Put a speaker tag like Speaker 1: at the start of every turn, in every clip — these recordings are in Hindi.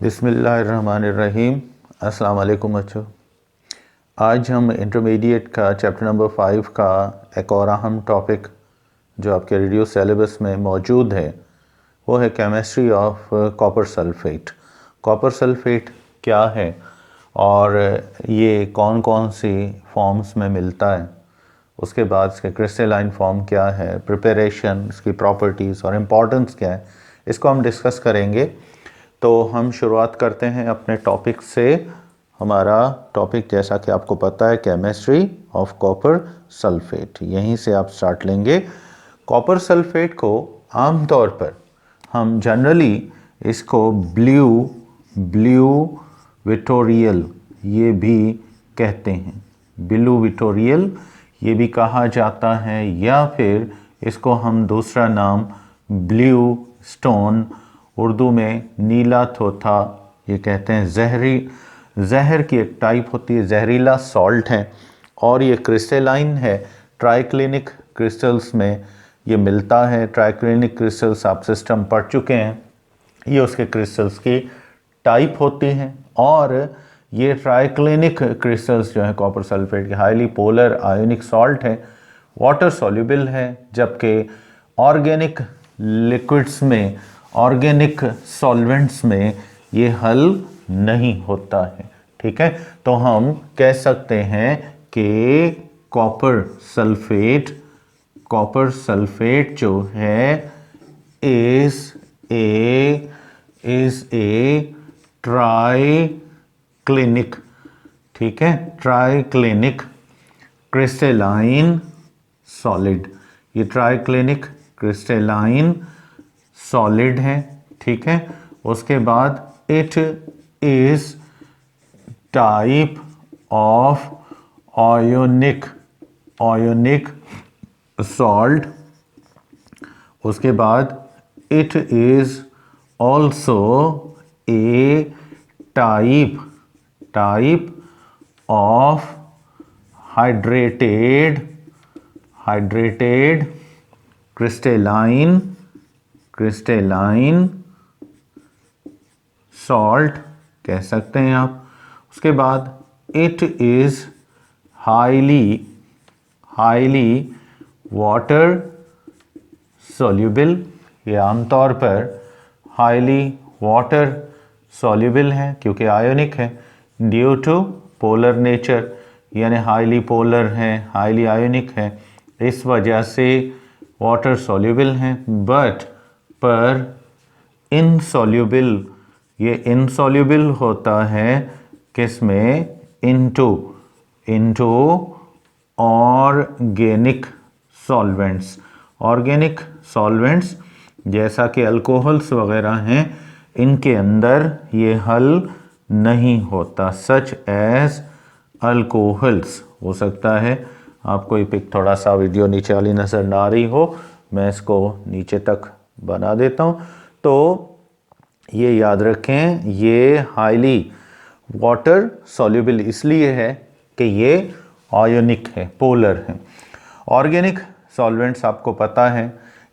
Speaker 1: बिस्मिल्लाहिर्रहमानिर्रहीम। अस्सलाम वालेकुम बच्चों। आज हम इंटरमीडिएट का चैप्टर नंबर 5 का एक और अहम टॉपिक जो आपके रेडियो सिलेबस में मौजूद है वो है chemistry of copper sulphate. Copper sulphate क्या है और ये कौन कौन सी फॉर्म्स में मिलता है, उसके बाद इसके क्रिस्टलाइन फॉर्म क्या है, प्रिपरेशन, इसकी प्रॉपर्टीज़ और इम्पोर्टेंस क्या है, इसको हम डिस्कस करेंगे। तो हम शुरुआत करते हैं अपने टॉपिक से। हमारा टॉपिक जैसा कि आपको पता है केमिस्ट्री ऑफ कॉपर सल्फेट, यहीं से आप स्टार्ट लेंगे। कॉपर सल्फेट को आमतौर पर हम जनरली इसको ब्लू विटोरियल ये भी कहते हैं, ब्लू विटोरियल ये भी कहा जाता है, या फिर इसको हम दूसरा नाम ब्लू स्टोन, उर्दू में नीला थोथा ये कहते हैं। जहर की एक टाइप होती है, जहरीला सॉल्ट है और ये क्रिस्टलाइन है। ट्राइक्लिनिक क्रिस्टल्स में ये मिलता है। ट्राइक्लिनिक क्रिस्टल्स आप सिस्टम पढ़ चुके हैं, ये उसके क्रिस्टल्स की टाइप होती हैं। और ये ट्राइक्लिनिक क्रिस्टल्स जो है कॉपर सल्फेट के हाईली पोलर आयोनिक सॉल्ट है, वाटर सॉल्युबल है, जबकि ऑर्गेनिक लिक्विड्स में, ऑर्गेनिक सॉल्वेंट्स में ये हल नहीं होता है। ठीक है, तो हम कह सकते हैं कि कॉपर सल्फेट जो है इज ए ट्राइक्लिनिक, ठीक है, ट्राइक्लिनिक क्रिस्टलाइन सॉलिड। ये ट्राइक्लिनिक क्रिस्टलाइन सॉलिड है, ठीक है। उसके बाद it is type of ionic salt. उसके बाद it is also a type of hydrated crystalline salt कह सकते हैं आप। उसके बाद it is highly water soluble. ये आमतौर पर हाईली वाटर सॉल्युबल है क्योंकि आयोनिक है, ड्यू टू पोलर नेचर, यानी हाईली पोलर है, हाईली आयोनिक है, इस वजह से वाटर सॉल्युबल हैं। बट पर इनसॉल्युबल, ये इनसॉल्युबल होता है किसमें? इनटू ऑर्गेनिक सॉल्वेंट्स जैसा कि अल्कोहल्स वगैरह हैं, इनके अंदर ये हल नहीं होता, सच एज अल्कोहल्स। हो सकता है आपको ये पिक थोड़ा सा वीडियो नीचे वाली नज़र ना आ रही हो, मैं इसको नीचे तक बना देता हूँ। तो ये याद रखें, ये हाईली वाटर सॉल्युबल इसलिए है कि ये आयोनिक है, पोलर है। ऑर्गेनिक सॉल्वेंट्स आपको पता है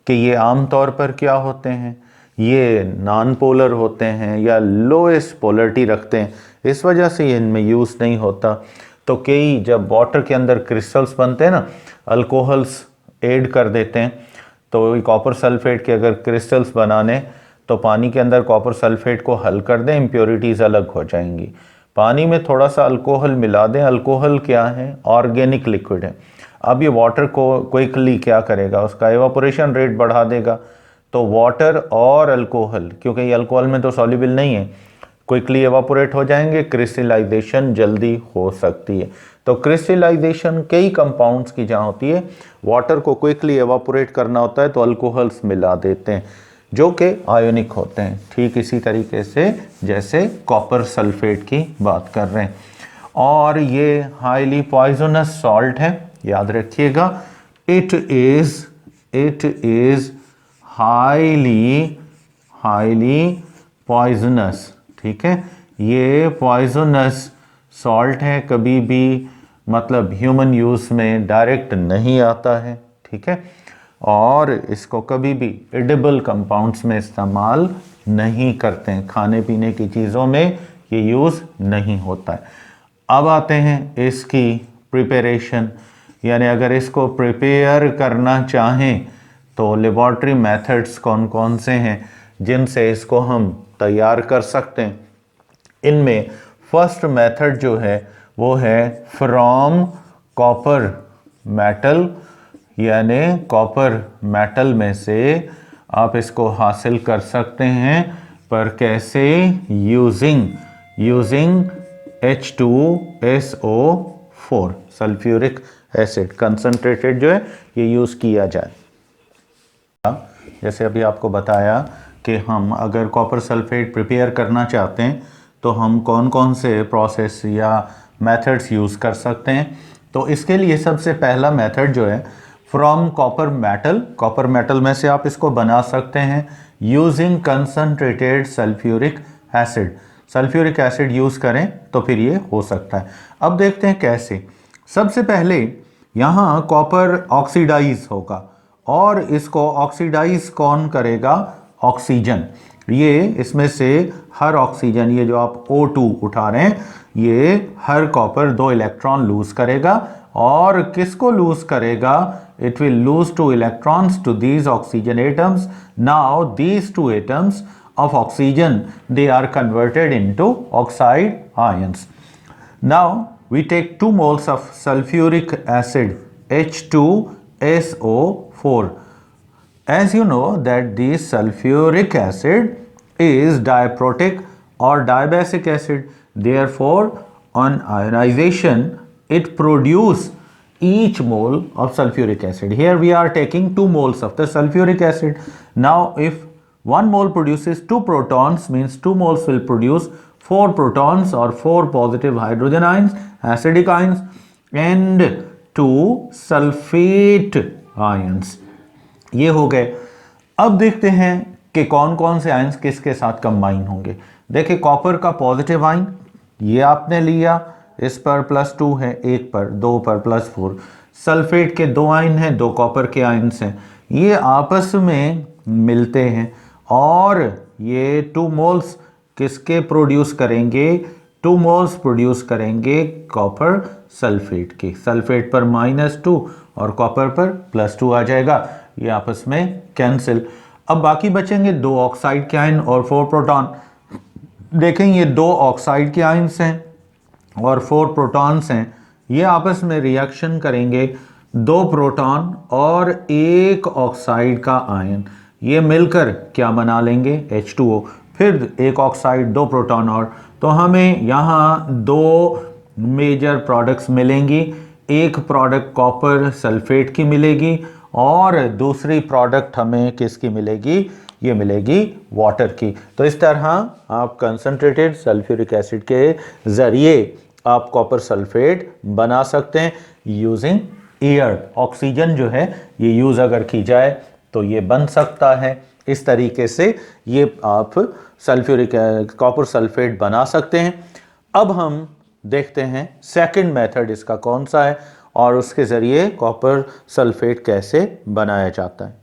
Speaker 1: कि ये आमतौर पर क्या होते हैं, ये नॉन पोलर होते हैं या लोएस्ट पोलरिटी रखते हैं, इस वजह से ये इनमें यूज़ नहीं होता। तो कई जब वाटर के अंदर क्रिस्टल्स बनते हैं ना, अल्कोहल्स ऐड कर देते हैं, तो कॉपर सल्फेट के अगर क्रिस्टल्स बनाने तो पानी के अंदर कॉपर सल्फेट को हल कर दें, इम्प्योरिटीज़ अलग हो जाएंगी। पानी में थोड़ा सा अल्कोहल मिला दें। अल्कोहल क्या है? ऑर्गेनिक लिक्विड है। अब ये वाटर को क्विकली क्या करेगा? उसका एवापोरेशन रेट बढ़ा देगा। तो वाटर और अल्कोहल, क्योंकि ये अल्कोहल में तो सॉल्युबल नहीं है, क्विकली एवापोरेट हो जाएंगे, क्रिस्टलाइजेशन जल्दी हो सकती है। तो क्रिस्टलाइजेशन कई कंपाउंड्स की जहाँ होती है, वाटर को क्विकली एवापोरेट करना होता है तो अल्कोहल्स मिला देते हैं जो कि आयोनिक होते हैं। ठीक इसी तरीके से जैसे कॉपर सल्फेट की बात कर रहे हैं। और ये हाईली पॉइजनस सॉल्ट है, याद रखिएगा। इट इज हाईली पॉइजनस, ठीक है। ये पॉइजनस सॉल्ट है, कभी भी मतलब ह्यूमन यूज़ में डायरेक्ट नहीं आता है, ठीक है। और इसको कभी भी एडिबल कंपाउंड्स में इस्तेमाल नहीं करते हैं, खाने पीने की चीज़ों में ये यूज़ नहीं होता है। अब आते हैं इसकी प्रिपरेशन, यानी अगर इसको प्रिपेयर करना चाहें तो लेबॉर्ट्री मेथड्स कौन कौन से हैं जिनसे इसको हम तैयार कर सकते हैं। इनमें फर्स्ट मेथड जो है वो है फ्रॉम कॉपर मेटल, यानी कॉपर मेटल में से आप इसको हासिल कर सकते हैं, पर कैसे? Using H2SO4 sulphuric acid concentrated जो है ये यूज़ किया जाए। जैसे अभी आपको बताया कि हम अगर कॉपर सल्फेट प्रिपेयर करना चाहते हैं तो हम कौन कौन से प्रोसेस या मेथड्स यूज़ कर सकते हैं। तो इसके लिए सबसे पहला मेथड जो है फ्रॉम कॉपर मेटल में से आप इसको बना सकते हैं using concentrated sulphuric acid. Sulphuric acid use करें तो फिर ये हो सकता है। अब देखते हैं कैसे। सबसे पहले यहाँ कॉपर ऑक्सीडाइज होगा और इसको ऑक्सीडाइज कौन करेगा? ऑक्सीजन। ये इसमें से हर ऑक्सीजन, ये जो आप O2 उठा रहे हैं, ये हर कॉपर 2 इलेक्ट्रॉन लूज करेगा और किसको लूज करेगा? It will lose 2 electrons to these oxygen atoms. Now these 2 atoms of oxygen, they are converted into oxide ions. Now we take 2 moles of sulfuric acid H2SO4. As you know that this sulfuric acid is diprotic or diabasic acid. Therefore on ionization it produces each mole of sulfuric acid. Here we are taking 2 moles of the sulfuric acid. Now if 1 mole produces 2 protons, means 2 moles will produce 4 protons or 4 positive hydrogen ions, acidic ions, and 2 sulfate ions. ये हो गए। अब देखते हैं कि कौन कौन से आयंस किसके साथ कंबाइन होंगे। देखिए कॉपर का पॉजिटिव आयन ये आपने लिया, इस पर +2 है, एक पर 2 पर +4। सल्फेट के 2 आयन हैं, 2 कॉपर के आयन्स हैं, ये आपस में मिलते हैं और ये 2 मोल्स किसके प्रोड्यूस करेंगे? 2 मोल्स प्रोड्यूस करेंगे कॉपर सल्फेट के। सल्फेट पर -2 और कॉपर पर +2 आ जाएगा, ये आपस में कैंसिल। अब बाकी बचेंगे 2 ऑक्साइड के आयन और 4 प्रोटॉन। देखें ये 2 ऑक्साइड के आयन्स हैं और 4 प्रोटॉन्स हैं, ये आपस में रिएक्शन करेंगे, 2 प्रोटॉन और 1 ऑक्साइड का आयन, ये मिलकर क्या बना लेंगे? H2O। फिर 1 ऑक्साइड 2 प्रोटॉन और, तो हमें यहाँ 2 मेजर प्रोडक्ट्स मिलेंगी। एक प्रोडक्ट कॉपर सल्फेट की मिलेगी और दूसरी प्रोडक्ट हमें किसकी मिलेगी? ये मिलेगी वाटर की। तो इस तरह आप कंसंट्रेटेड सल्फ्यूरिक एसिड के ज़रिए आप कॉपर सल्फेट बना सकते हैं यूजिंग एयर। ऑक्सीजन जो है ये यूज़ अगर की जाए तो ये बन सकता है। इस तरीके से ये आप कॉपर सल्फेट बना सकते हैं। अब हम देखते हैं सेकंड मेथड इसका कौन सा है और उसके ज़रिए कॉपर सल्फेट कैसे बनाया जाता है।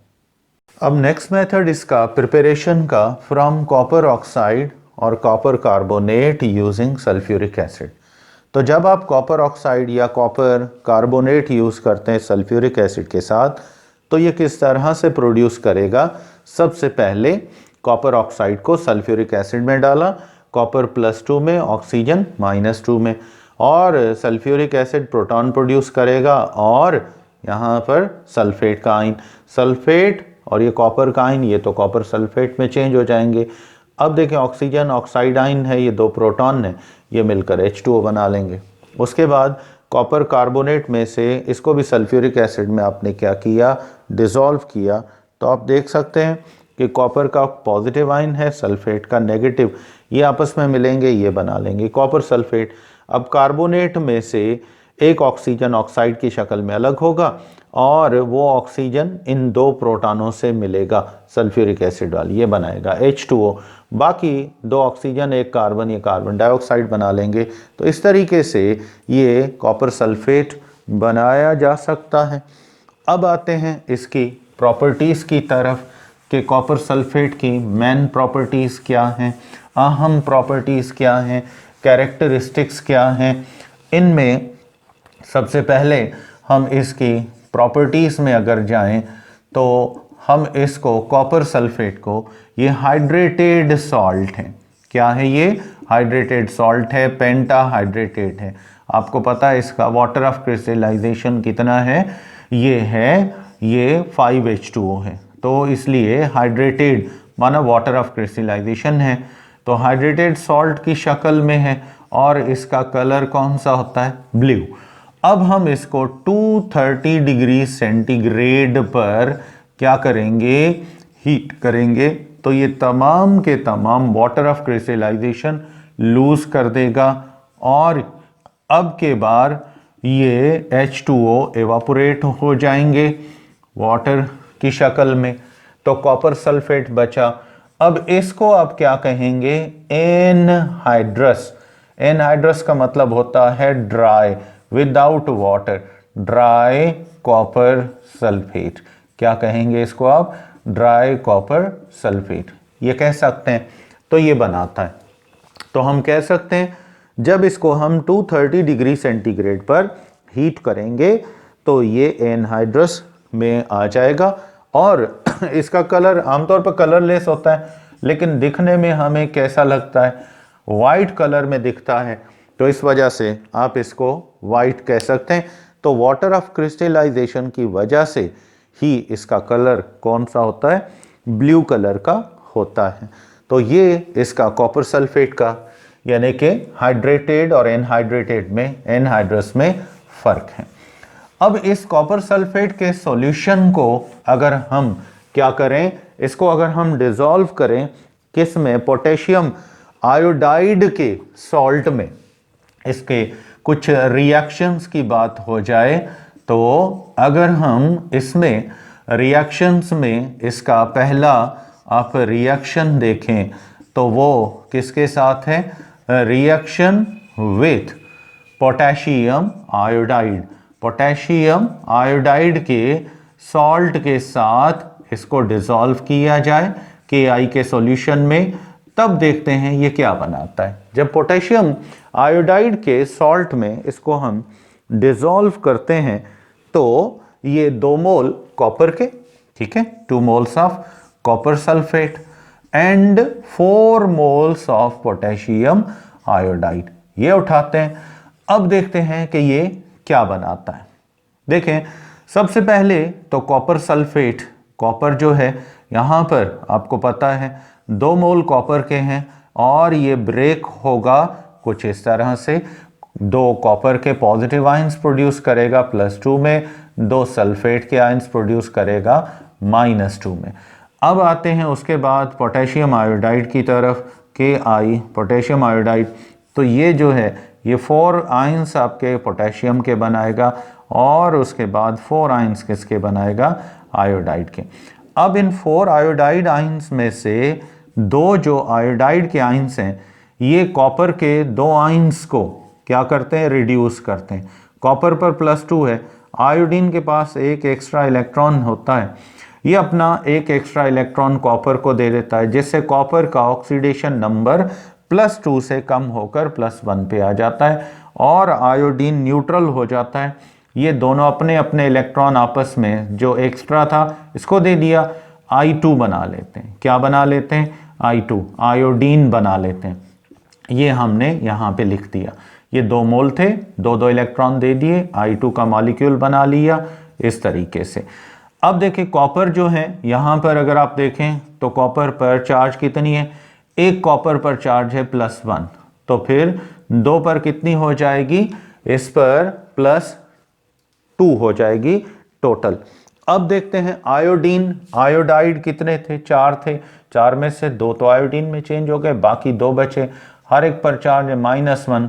Speaker 1: अब नेक्स्ट मेथड इसका प्रिपरेशन का फ्रॉम कॉपर ऑक्साइड और copper carbonate using sulphuric acid. तो जब आप कॉपर ऑक्साइड या कॉपर कार्बोनेट यूज़ करते हैं सल्फ्यूरिक एसिड के साथ, तो ये किस तरह से प्रोड्यूस करेगा? सबसे पहले कॉपर ऑक्साइड को सल्फ्यूरिक एसिड में डाला, कॉपर +2 में, ऑक्सीजन -2 में, और सल्फ्यूरिक एसिड प्रोटॉन प्रोड्यूस करेगा और यहाँ पर सल्फेट का आयन, सल्फेट और ये कॉपर का आयन, ये तो कॉपर सल्फेट में चेंज हो जाएंगे। अब देखें ऑक्सीजन ऑक्साइड आयन है, ये 2 प्रोटॉन है, ये मिलकर H2O बना लेंगे। उसके बाद कॉपर कार्बोनेट में से इसको भी सल्फ्यूरिक एसिड में आपने क्या किया? डिज़ोल्व किया। तो आप देख सकते हैं कि कॉपर का पॉजिटिव आयन है, सल्फेट का नेगेटिव, ये आपस में मिलेंगे, ये बना लेंगे कॉपर सल्फेट। अब कार्बोनेट में से एक ऑक्सीजन ऑक्साइड की शक्ल में अलग होगा और वो ऑक्सीजन इन 2 प्रोटॉनों से मिलेगा सल्फ्यूरिक एसिड वाली, ये बनाएगा H2O। बाकी 2 ऑक्सीजन 1 कार्बन, ये कार्बन डाइऑक्साइड बना लेंगे। तो इस तरीके से ये कॉपर सल्फेट बनाया जा सकता है। अब आते हैं इसकी प्रॉपर्टीज़ की तरफ। कि कॉपर सल्फेट की मेन प्रॉपर्टीज़ क्या हैं, अहम प्रॉपर्टीज़ क्या हैं, कैरेक्टरिस्टिक्स क्या हैं। इनमें सबसे पहले हम इसकी प्रॉपर्टीज़ में अगर जाएं तो हम इसको कॉपर सल्फेट को, ये हाइड्रेटेड सॉल्ट है। क्या है ये? हाइड्रेटेड सॉल्ट है, पेंटा हाइड्रेटेड है। आपको पता है इसका वाटर ऑफ क्रिस्टलाइजेशन कितना है? ये 5H2O है। तो इसलिए हाइड्रेटेड माना वाटर ऑफ क्रिस्टलाइजेशन है, तो हाइड्रेटेड सॉल्ट की शक्ल में है और इसका कलर कौन सा होता है? ब्लू। अब हम इसको 230 डिग्री सेंटीग्रेड पर क्या करेंगे? हीट करेंगे, तो ये तमाम के तमाम वाटर ऑफ क्रिस्टलाइजेशन लूज कर देगा और अब के बार ये H2O एवापोरेट हो जाएंगे वाटर की शक्ल में, तो कॉपर सल्फेट बचा। अब इसको आप क्या कहेंगे? एनहाइड्रस। एनहाइड्रस का मतलब होता है dry, without water, dry copper sulphate. क्या कहेंगे इसको आप? ड्राई कॉपर सल्फेट, ये कह सकते हैं। तो ये बनाता है, तो हम कह सकते हैं जब इसको हम 230 डिग्री सेंटीग्रेड पर हीट करेंगे तो ये एनहाइड्रस में आ जाएगा और इसका कलर आमतौर पर कलरलेस होता है, लेकिन दिखने में हमें कैसा लगता है? वाइट कलर में दिखता है, तो इस वजह से आप इसको वाइट कह सकते हैं। तो वाटर ऑफ क्रिस्टलाइजेशन की वजह से ही इसका कलर कौन सा होता है? ब्लू कलर का होता है। तो ये इसका कॉपर सल्फेट का यानी कि हाइड्रेटेड और एनहाइड्रेटेड में, एनहाइड्रस में फ़र्क है। अब इस कॉपर सल्फेट के सॉल्यूशन को अगर हम क्या करें, इसको अगर हम डिसॉल्व करें किस में? पोटेशियम आयोडाइड के सॉल्ट में, इसके कुछ रिएक्शंस की बात हो जाए तो अगर हम इसमें रिएक्शंस में इसका पहला आप रिएक्शन देखें तो वो किसके साथ है? Reaction with potassium iodide. Potassium iodide के सॉल्ट के साथ इसको डिसॉल्व किया जाए KI के सॉल्यूशन में, तब देखते हैं ये क्या बनाता है। जब पोटेशियम आयोडाइड के सॉल्ट में इसको हम डिसॉल्व करते हैं तो ये 2 मोल कॉपर के, ठीक है, 2 moles of copper sulphate and 4 moles of potassium iodide ये उठाते हैं। अब देखते हैं कि ये क्या बनाता है। देखें, सबसे पहले तो कॉपर सल्फेट, कॉपर जो है यहाँ पर आपको पता है 2 मोल कॉपर के हैं और ये ब्रेक होगा कुछ इस तरह से, 2 कॉपर के पॉजिटिव आयंस प्रोड्यूस करेगा +2 में, 2 सल्फेट के आयंस प्रोड्यूस करेगा -2 में। अब आते हैं उसके बाद पोटेशियम आयोडाइड की तरफ, KI पोटेशियम आयोडाइड, तो ये जो है ये 4 आयंस आपके पोटेशियम के बनाएगा और उसके बाद 4 आयंस किसके बनाएगा? आयोडाइड के। अब इन 4 आयोडाइड आयंस में से 2 जो आयोडाइड के आयंस हैं ये कॉपर के 2 आयंस को क्या करते हैं? रिड्यूस करते हैं। कॉपर पर +2 है, आयोडीन के पास एक एक्स्ट्रा इलेक्ट्रॉन होता है, ये अपना एक एक्स्ट्रा इलेक्ट्रॉन कॉपर को दे देता है, जिससे कॉपर का ऑक्सीडेशन नंबर +2 से कम होकर +1 पे आ जाता है और आयोडीन न्यूट्रल हो जाता है। ये दोनों अपने अपने इलेक्ट्रॉन आपस में जो एक्स्ट्रा था इसको दे दिया, I2 बना लेते हैं। क्या बना लेते हैं? I2 आयोडीन बना लेते हैं। ये हमने यहाँ पे लिख दिया, ये 2 मोल थे, 2 इलेक्ट्रॉन दे दिए, I2 का मॉलिक्यूल बना लिया इस तरीके से। अब देखिए कॉपर जो है यहाँ पर अगर आप देखें तो कॉपर पर चार्ज कितनी है? एक कॉपर पर चार्ज है +1, तो फिर 2 पर कितनी हो जाएगी? इस पर +2 हो जाएगी टोटल। अब देखते हैं आयोडीन, आयोडाइड कितने थे? 4 थे, 4 में से 2 तो आयोडीन में चेंज हो गए, बाकी 2 बचे, हर एक पर चार्ज है -1,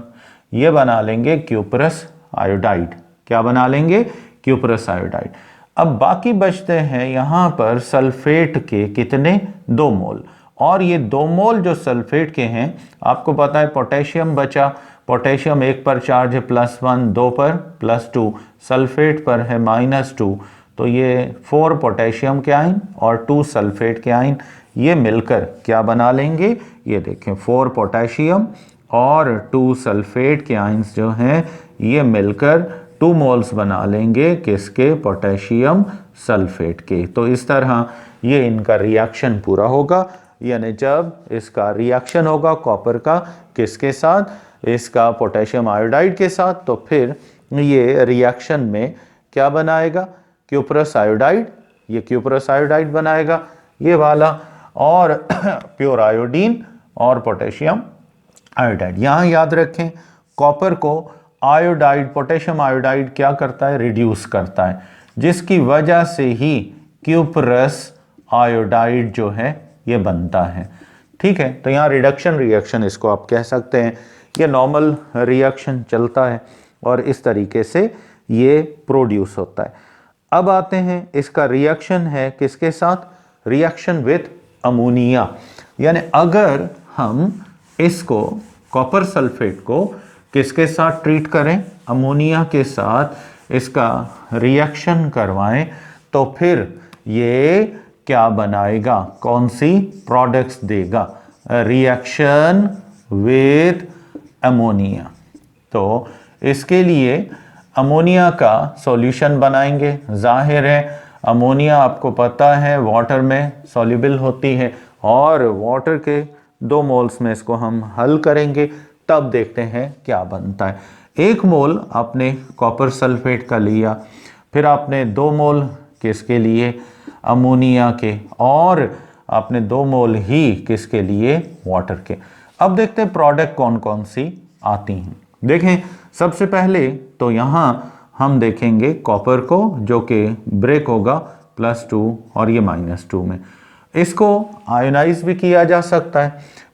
Speaker 1: ये बना लेंगे क्यूपरस आयोडाइड। क्या बना लेंगे? Cuprous iodide. अब बाकी बचते हैं यहाँ पर सल्फेट के कितने? 2 मोल, और ये 2 मोल जो सल्फेट के हैं आपको पता है पोटेशियम बचा, पोटेशियम 1 पर चार्ज है +1, 2 पर +2, सल्फेट पर है -2, तो ये 4 पोटेशियम के आयन और 2 सल्फेट के आयन ये मिलकर क्या बना लेंगे, ये देखें 4 पोटेशियम और 2 सल्फेट के आयन्स जो हैं ये मिलकर 2 मोल्स बना लेंगे किसके, पोटेशियम सल्फेट के। तो इस तरह ये इनका रिएक्शन पूरा होगा, यानी जब इसका रिएक्शन होगा कॉपर का किसके साथ, इसका पोटेशियम आयोडाइड के साथ, तो फिर ये रिएक्शन में क्या बनाएगा, क्यूप्रस आयोडाइड, ये क्यूप्रस आयोडाइड बनाएगा ये वाला, और प्योर आयोडीन और पोटेशियम आयोडाइड। यहाँ याद रखें कॉपर को आयोडाइड, पोटेशियम आयोडाइड क्या करता है, रिड्यूस करता है, जिसकी वजह से ही क्यूप्रस आयोडाइड जो है ये बनता है। ठीक है, तो यहाँ रिडक्शन रिएक्शन इसको आप कह सकते हैं, ये नॉर्मल रिएक्शन चलता है और इस तरीके से ये प्रोड्यूस होता है। अब आते हैं इसका रिएक्शन है किसके साथ, रिएक्शन विथ अमोनिया, यानी अगर हम इसको कॉपर सल्फेट को किसके साथ ट्रीट करें, अमोनिया के साथ इसका रिएक्शन करवाएं, तो फिर ये क्या बनाएगा, कौन सी प्रोडक्ट्स देगा, रिएक्शन विथ अमोनिया। तो इसके लिए अमोनिया का सॉल्यूशन बनाएंगे। जाहिर है अमोनिया आपको पता है वाटर में सॉल्युबल होती है, और वाटर के 2 मोल्स में इसको हम हल करेंगे, तब देखते हैं क्या बनता है। 1 मोल आपने कॉपर सल्फेट का लिया, फिर आपने 2 मोल किसके लिए, अमोनिया के, और आपने 2 मोल ही किसके लिए, वाटर के। अब देखते हैं प्रोडक्ट कौन कौन सी आती हैं। देखें सबसे पहले तो यहाँ हम देखेंगे कॉपर को जो कि ब्रेक होगा +2 और ये -2 में, इसको आयोनाइज भी किया जा सकता है,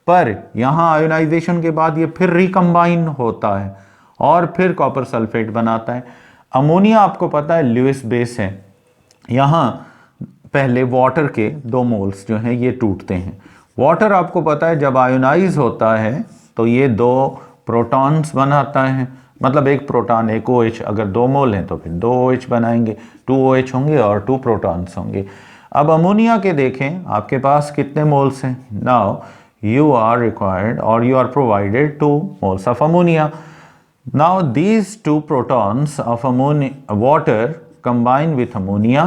Speaker 1: पर यहाँ आयोनाइजेशन के बाद ये फिर रिकम्बाइन होता है और फिर कॉपर सल्फेट बनाता है। अमोनिया आपको पता है लुईस बेस है, यहाँ पहले वाटर के 2 मोल्स जो हैं ये टूटते हैं। वाटर आपको पता है जब आयोनाइज होता है तो ये 2 प्रोटॉन्स बनाता है, मतलब एक प्रोटॉन एक OH, अगर 2 मोल हैं तो फिर 2 OH बनाएंगे, 2 OH होंगे और 2 प्रोटॉन्स होंगे। अब अमोनिया के देखें आपके पास कितने मोल्स हैं, नाउ यू आर रिक्वायर्ड और you are provided 2 moles of ammonia. Now these 2 protons of water combine with ammonia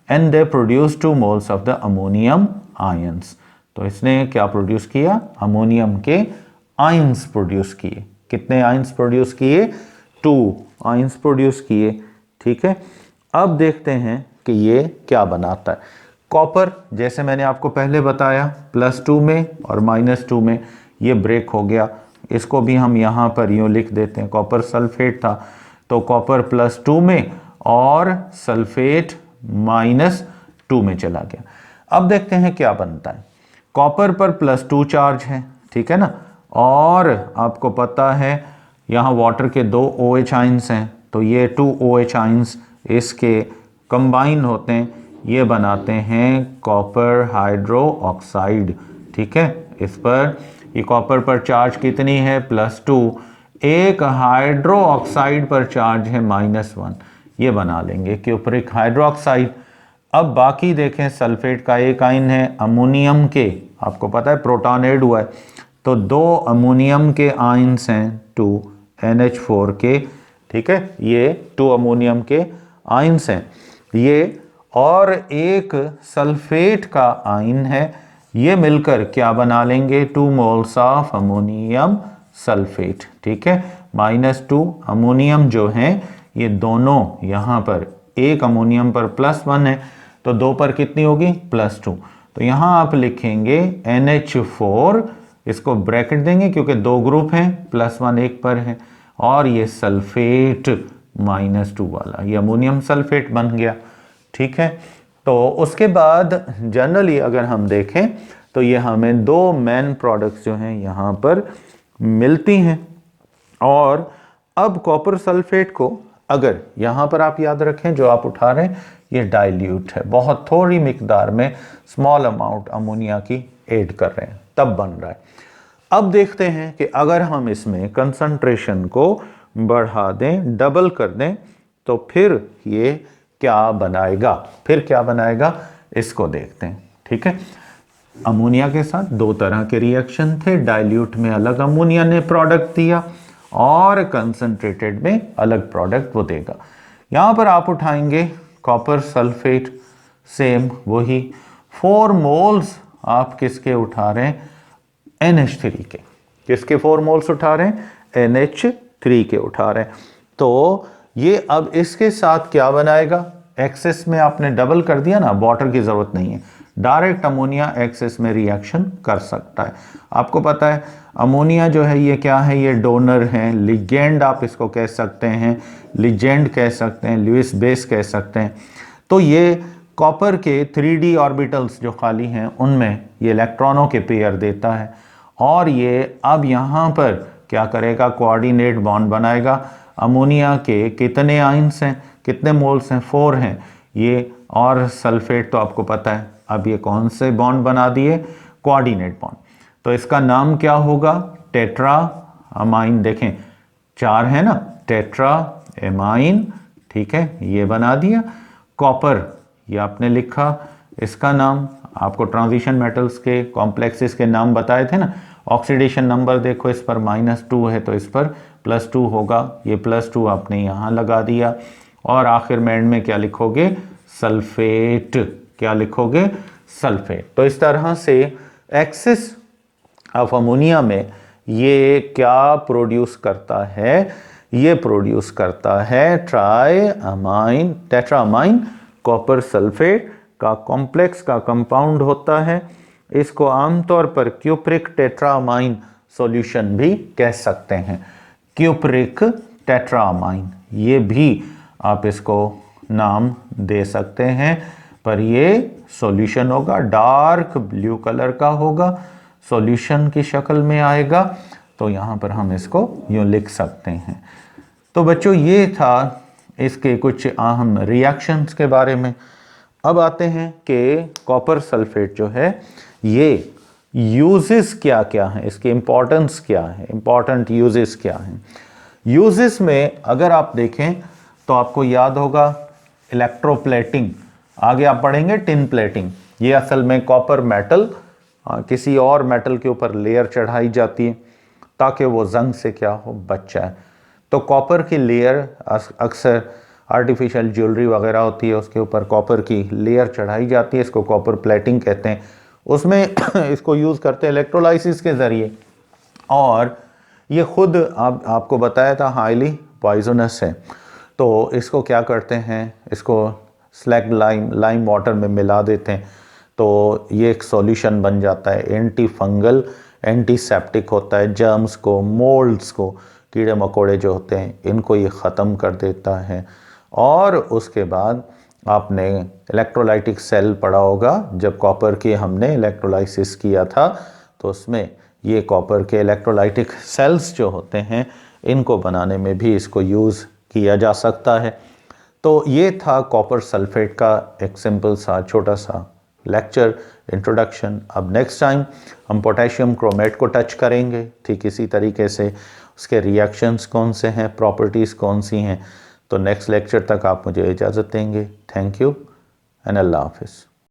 Speaker 1: and they produce 2 moles of the ammonium ions। तो इसने क्या प्रोड्यूस किया, अमोनियम के आयंस प्रोड्यूस किए। कितने आयंस प्रोड्यूस किए, 2 आयंस प्रोड्यूस किए। ठीक है, अब देखते हैं कि ये क्या बनाता है। कॉपर जैसे मैंने आपको पहले बताया +2 में और -2 में ये ब्रेक हो गया, इसको भी हम यहाँ पर यूँ लिख देते हैं, कॉपर सल्फेट था तो कॉपर +2 में और सल्फेट -2 में चला गया। अब देखते हैं क्या बनता है। कॉपर पर +2 चार्ज है, ठीक है ना, और आपको पता है यहाँ वाटर के 2 OH आयंस हैं, तो ये 2 OH आयंस इसके कंबाइन होते हैं, ये बनाते हैं कॉपर हाइड्रो ऑक्साइड। ठीक है, इस पर ये कॉपर पर चार्ज कितनी है, +2, एक हाइड्रो ऑक्साइड पर चार्ज है -1, ये बना लेंगे क्यूप्रिक हाइड्रोक्साइड। अब बाकी देखें सल्फेट का एक आयन है अमोनियम के, आपको पता है प्रोटॉन ऐड हुआ है, तो 2 अमोनियम के आयन्स हैं 2 NH4 के। ठीक है, ये 2 अमोनियम के आयन्स हैं ये, और एक सल्फेट का आयन है, ये मिलकर क्या बना लेंगे, 2 मोल्स ऑफ अमोनियम सल्फेट। ठीक है, -2 अमोनियम जो है ये दोनों यहाँ पर, एक अमोनियम पर +1 है तो 2 पर कितनी होगी, +2, तो यहाँ आप लिखेंगे NH4, इसको ब्रैकेट देंगे क्योंकि 2 ग्रुप हैं, +1 एक पर है, और ये सल्फेट -2 वाला, ये अमोनियम सल्फेट बन गया। ठीक है, तो उसके बाद जनरली अगर हम देखें तो ये हमें 2 मेन प्रोडक्ट्स जो हैं यहाँ पर मिलती हैं। और अब कॉपर सल्फेट को अगर यहाँ पर आप याद रखें जो आप उठा रहे हैं ये डाइल्यूट है, बहुत थोड़ी मिकदार में स्मॉल अमाउंट अमोनिया की ऐड कर रहे हैं तब बन रहा है। अब देखते हैं कि अगर हम इसमें कंसंट्रेशन को बढ़ा दें, डबल कर दें, तो फिर ये क्या बनाएगा। फिर क्या बनाएगा इसको देखते हैं, ठीक है। अमोनिया के साथ दो तरह के रिएक्शन थे, डाइल्यूट में अलग अमोनिया ने प्रोडक्ट दिया और कंसंट्रेटेड में अलग प्रोडक्ट वो देगा। यहाँ पर आप उठाएंगे कॉपर सल्फेट, सेम वही 4 मोल्स आप किसके उठा रहे हैं, NH3 के। किसके 4 मोल्स उठा रहे हैं, NH3 के उठा रहे हैं। तो ये अब इसके साथ क्या बनाएगा, एक्सेस में आपने डबल कर दिया ना, वाटर की जरूरत नहीं है, डायरेक्ट अमोनिया एक्सेस में रिएक्शन कर सकता है। आपको पता है अमोनिया जो है ये क्या है, ये डोनर है, लिगेंड आप इसको कह सकते हैं, लिजेंड कह सकते हैं, लुईस बेस कह सकते हैं। तो ये कॉपर के 3d ऑर्बिटल्स जो खाली हैं उनमें ये इलेक्ट्रॉनों के पेयर देता है और ये अब यहाँ पर क्या करेगा, कोऑर्डिनेट बॉन्ड बनाएगा। अमोनिया के कितने आयंस हैं, कितने मोल्स हैं, 4 हैं ये, और सल्फेट तो आपको पता है। अब ये कौन से बॉन्ड बना दिए, कोऑर्डिनेट बॉन्ड। तो इसका नाम क्या होगा, टेट्रा अमाइन। देखें 4 है ना, टेट्रा एमाइन, ठीक है, ये बना दिया। कॉपर ये आपने लिखा, इसका नाम आपको ट्रांजिशन मेटल्स के कॉम्प्लेक्सेस के नाम बताए थे ना। ऑक्सीडेशन नंबर देखो, इस पर -2 है तो इस पर +2 होगा, ये +2 आपने यहाँ लगा दिया। और आखिर में एंड में क्या लिखोगे, सल्फेट। क्या लिखोगे, सल्फेट। तो इस तरह से एक्सेस ऑफ अमोनिया में ये क्या प्रोड्यूस करता है, ये प्रोड्यूस करता है ट्राइअमाइन, टेट्राअमाइन कॉपर सल्फेट का कॉम्प्लेक्स का कंपाउंड होता है। इसको आमतौर पर क्यूप्रिक टेट्राअमाइन सॉल्यूशन भी कह सकते हैं, क्यूप्रिक टेट्राअमाइन, ये भी आप इसको नाम दे सकते हैं। पर ये सॉल्यूशन होगा, डार्क ब्लू कलर का होगा, सॉल्यूशन की शक्ल में आएगा। तो यहाँ पर हम इसको यूँ लिख सकते हैं। तो बच्चों ये था इसके कुछ अहम रिएक्शंस के बारे में। अब आते हैं कि कॉपर सल्फेट जो है ये यूजेस क्या क्या हैं, इसकी इंपॉर्टेंस क्या है, इंपॉर्टेंट यूजेस क्या हैं। यूजेस में अगर आप देखें तो आपको याद होगा इलेक्ट्रोप्लेटिंग, आगे आप पढ़ेंगे टिन प्लेटिंग। ये असल में कॉपर मेटल किसी और मेटल के ऊपर लेयर चढ़ाई जाती है ताकि वो जंग से क्या हो, बच जाए। तो कॉपर की लेयर अक्सर आर्टिफिशियल ज्वेलरी वगैरह होती है, उसके ऊपर कॉपर की लेयर चढ़ाई जाती है, इसको कॉपर प्लेटिंग कहते हैं। उसमें इसको यूज़ करते हैं इलेक्ट्रोलाइसिस के ज़रिए, और ये खुद आपको बताया था हाईली पॉइजनस है। तो इसको क्या करते हैं, इसको स्लैग लाइम वाटर में मिला देते हैं तो ये एक सॉल्यूशन बन जाता है। एंटी फंगल, एंटीसेप्टिक होता है, जर्म्स को, मोल्ड्स को, कीड़े मकोड़े जो होते हैं इनको ये ख़त्म कर देता है। और उसके बाद आपने इलेक्ट्रोलाइटिक सेल पढ़ा होगा, जब कॉपर की हमने इलेक्ट्रोलाइसिस किया था तो उसमें ये कॉपर के इलेक्ट्रोलाइटिक सेल्स जो होते हैं इनको बनाने में भी इसको यूज़ किया जा सकता है। तो ये था कॉपर सल्फेट का एक सिंपल सा छोटा सा लेक्चर इंट्रोडक्शन। अब नेक्स्ट टाइम हम पोटेशियम क्रोमेट को टच करेंगे, ठीक इसी तरीके से उसके रिएक्शंस कौन से हैं, प्रॉपर्टीज़ कौन सी हैं। तो नेक्स्ट लेक्चर तक आप मुझे इजाज़त देंगे। थैंक यू एंड अल्लाह हाफिज़।